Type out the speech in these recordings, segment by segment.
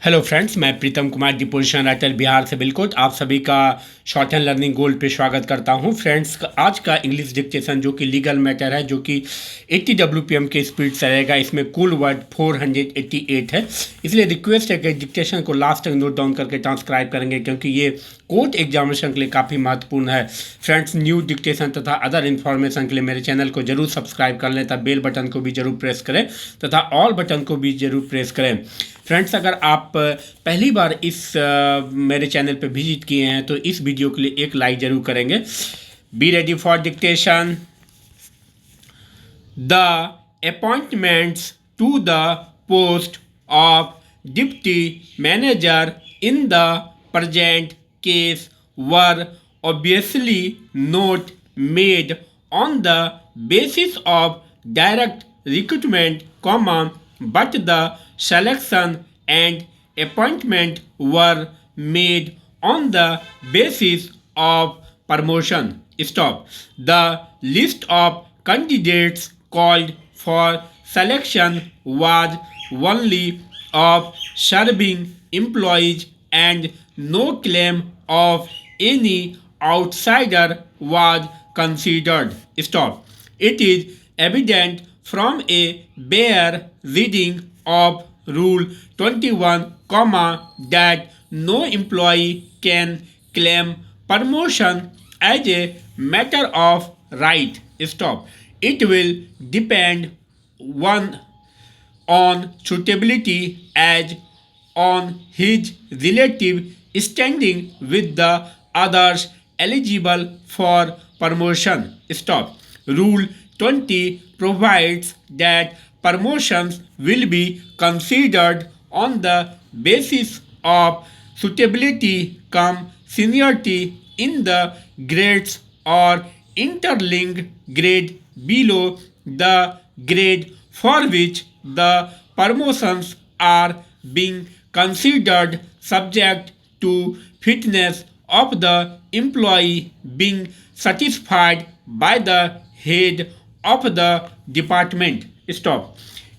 Hello friends, मैं प्रीतम कुमार दी position writer Bihar से बिल्कुल आप सभी का शॉर्ट एंड लर्निंग गोल्ड पे स्वागत करता हूं। फ्रेंड्स, आज का इंग्लिश डिक्टेशन जो कि लीगल मैटर है, जो कि 80 WPM के स्पीड से रहेगा, इसमें कुल वर्ड 488 है। इसलिए रिक्वेस्ट है कि डिक्टेशन को लास्ट तक नोट डाउन करके ट्रांसक्राइब करेंगे, क्योंकि ये कोर्ट एग्जामिनेशन के लिए काफ़ी महत्वपूर्ण है। फ्रेंड्स, न्यू डिक्टेशन तथा अदर इन्फॉर्मेशन के लिए मेरे चैनल को जरूर सब्सक्राइब कर लें तथा बेल बटन को भी जरूर प्रेस करें तथा ऑल बटन को भी जरूर प्रेस करें। फ्रेंड्स, अगर आप पहली बार इस मेरे चैनल पे विजिट किए हैं तो इस वीडियो के लिए एक लाइक जरूर करेंगे। Be ready for dictation. The appointments to the post of deputy manager in the present case were obviously not made on the basis of direct recruitment, but the selection and appointment were made on the basis of promotion. Stop. The list of candidates called for selection was only of serving employees, and no claim of any outsider was considered. Stop. It is evident from a bare reading of Rule 21, that no employee can claim promotion as a matter of right. Stop. It will depend one on suitability as on his relative standing with the others eligible for promotion. Stop. Rule 20 provides that promotions will be considered on the basis of suitability, seniority in the grades, or interlinked grade below the grade for which the promotions are being considered, subject to fitness of the employee being satisfied by the head of the department. Stop.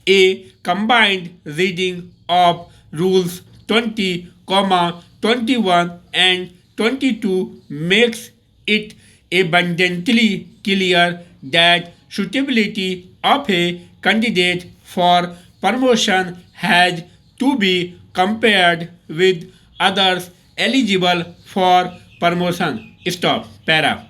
A combined reading of rules 20, 21 and 22 makes it abundantly clear that suitability of a candidate for promotion has to be compared with others eligible for promotion. Stop. Para.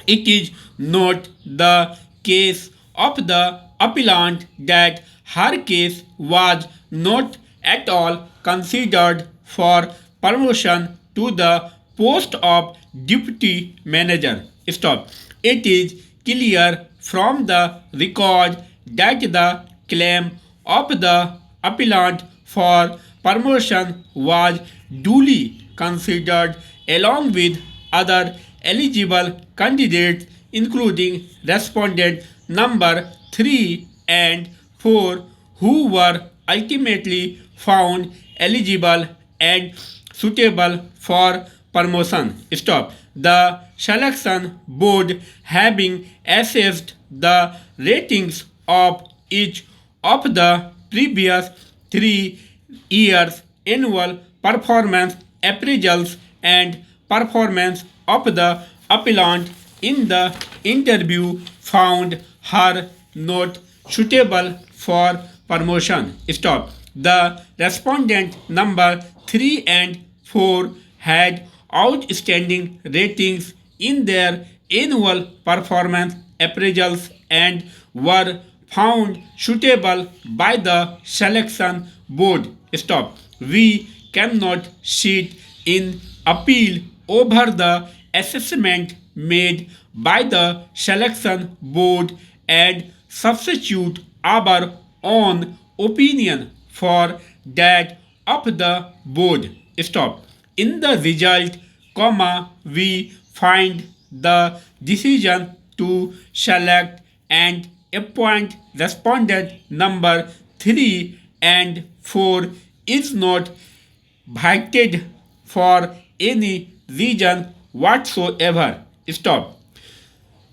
It is not the case of the appellant that her case was not at all considered for promotion to the post of deputy manager. Stop. It is clear from the record that the claim of the appellant for promotion was duly considered along with other eligible candidates, including respondent number 3 and 4, who were ultimately found eligible and suitable for promotion. Stop. The selection board, having assessed the ratings of each of the previous 3 years' annual performance appraisals and performance of the appellant in the interview, found her not suitable for promotion. Stop. The respondent number 3 and 4 had outstanding ratings in their annual performance appraisals and were found suitable by the selection board. Stop. We cannot sit in appeal over the assessment made by the selection board and substitute our own opinion for that of the board. Stop. In the result, we find the decision to select and appoint respondent number 3 and 4 is not vacated for any reason whatsoever. Stop.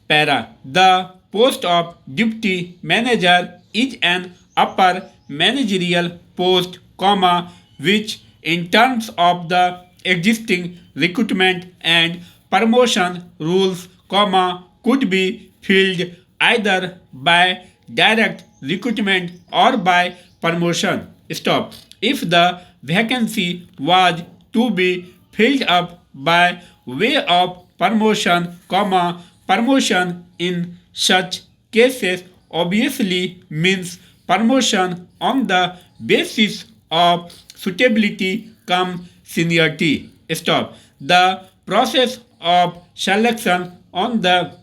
Para. The post of deputy manager is an upper managerial post, which in terms of the existing recruitment and promotion rules, comma, could be filled either by direct recruitment or by promotion. Stop. If the vacancy was to be filled up by way of promotion, comma, promotion in such cases obviously means promotion on the basis of suitability come seniority. Stop. The process of selection on the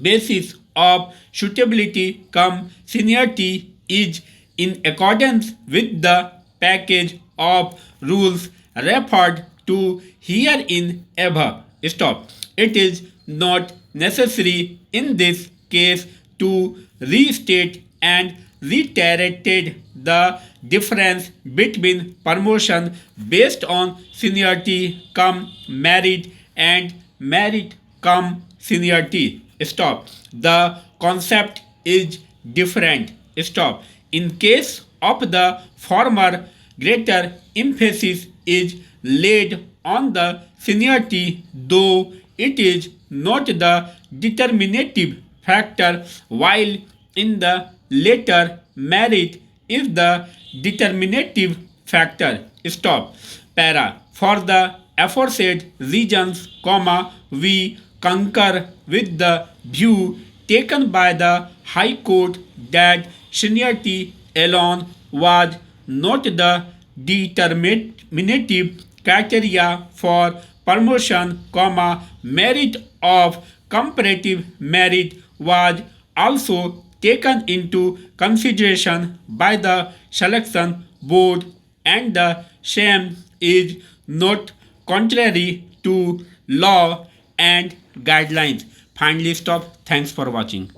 basis of suitability come seniority is in accordance with the package of rules referred to herein above. Stop. It is not necessary in this case to restate and reiterated the difference between promotion based on seniority come merit and merit come seniority. Stop. The concept is different. Stop. In case of the former, greater emphasis is laid on the seniority, though it is not the determinative factor, while in the latter, merit is the determinative factor. Stop. Para. For the aforesaid reasons, comma, we concur with the view taken by the High Court that seniority alone was not the determinative criteria for promotion, comma, merit of comparative merit was also taken into consideration by the selection board, and the same is not contrary to law and guidelines. Finally, stop. Thanks for watching.